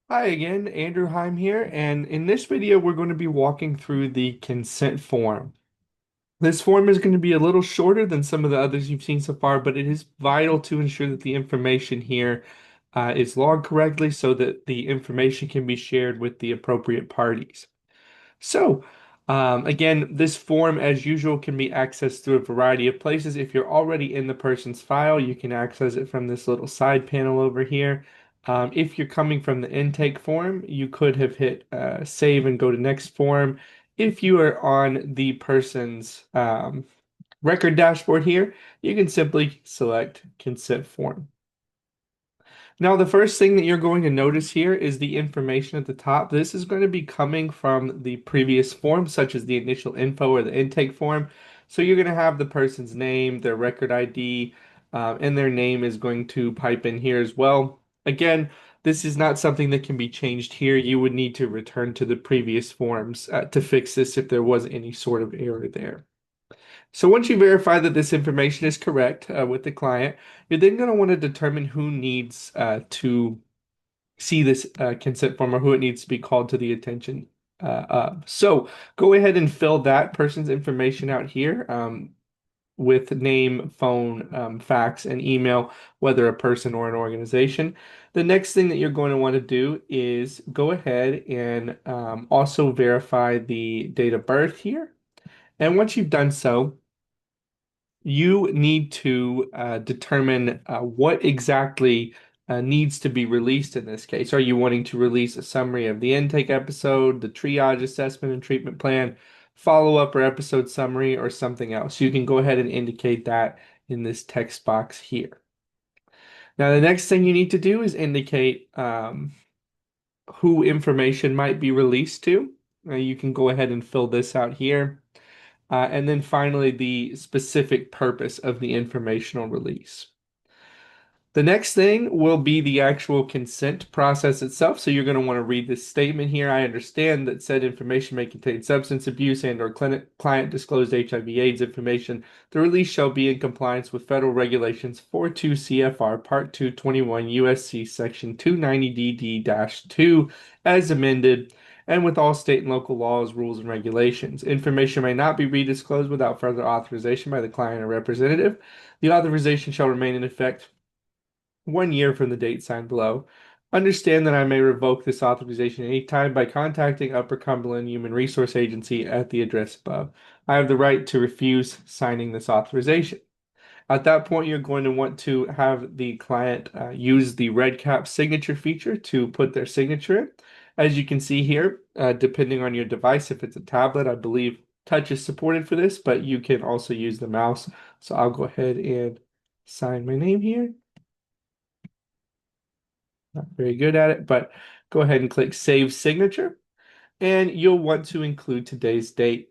Hi again, Andrew Heim here, and in this video we're going to be walking through the consent form. This form is going to be a little shorter than some of the others you've seen so far, but it is vital to ensure that the information here is logged correctly so that the information can be shared with the appropriate parties. So, again, this form, as usual, can be accessed through a variety of places. If you're already in the person's file, you can access it from this little side panel over here. If you're coming from the intake form, you could have hit save and go to next form. If you are on the person's record dashboard here, you can simply select consent form. Now, the first thing that you're going to notice here is the information at the top. This is going to be coming from the previous form, such as the initial info or the intake form. So you're going to have the person's name, their record ID, and their name is going to pipe in here as well. Again, this is not something that can be changed here. You would need to return to the previous forms to fix this if there was any sort of error there. So once you verify that this information is correct with the client, you're then going to want to determine who needs to see this consent form or who it needs to be called to the attention of. So go ahead and fill that person's information out here with name, phone, fax, and email, whether a person or an organization. The next thing that you're going to want to do is go ahead and also verify the date of birth here. And once you've done so, you need to determine what exactly needs to be released in this case. Are you wanting to release a summary of the intake episode, the triage assessment and treatment plan, follow-up or episode summary, or something else? You can go ahead and indicate that in this text box here. Now, the next thing you need to do is indicate who information might be released to. You can go ahead and fill this out here. And then finally, the specific purpose of the informational release. The next thing will be the actual consent process itself. So you're going to want to read this statement here. I understand that said information may contain substance abuse and or client disclosed HIV/AIDS information. The release shall be in compliance with federal regulations 42 CFR Part 221 USC Section 290DD-2 as amended and with all state and local laws, rules, and regulations. Information may not be redisclosed without further authorization by the client or representative. The authorization shall remain in effect 1 year from the date signed below. Understand that I may revoke this authorization anytime by contacting Upper Cumberland Human Resource Agency at the address above. I have the right to refuse signing this authorization. At that point, you're going to want to have the client use the REDCap signature feature to put their signature in. As you can see here, depending on your device, if it's a tablet, I believe touch is supported for this, but you can also use the mouse. So I'll go ahead and sign my name here. Not very good at it, but go ahead and click Save Signature, and you'll want to include today's date.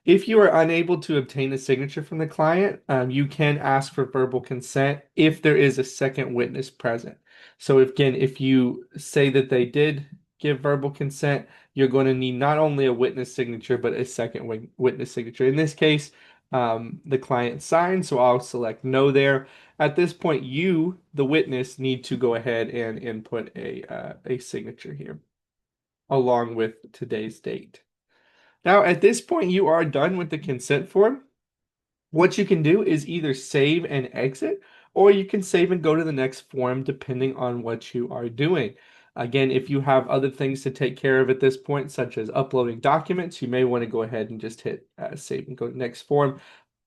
If you are unable to obtain a signature from the client, you can ask for verbal consent if there is a second witness present. So if you say that they did give verbal consent, you're going to need not only a witness signature, but a second witness signature. In this case, the client signed, so I'll select no there. At this point, you, the witness, need to go ahead and input a signature here along with today's date. Now, at this point, you are done with the consent form. What you can do is either save and exit, or you can save and go to the next form depending on what you are doing. Again, if you have other things to take care of at this point, such as uploading documents, you may want to go ahead and just hit save and go to next form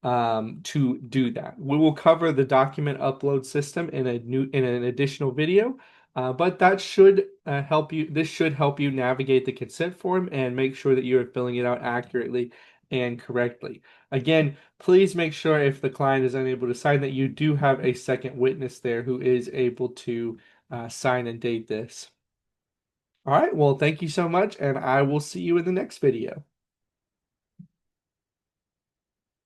to do that. We will cover the document upload system in an additional video, but that should help you. This should help you navigate the consent form and make sure that you are filling it out accurately and correctly. Again, please make sure if the client is unable to sign that you do have a second witness there who is able to sign and date this. All right, well, thank you so much, and I will see you in the next video.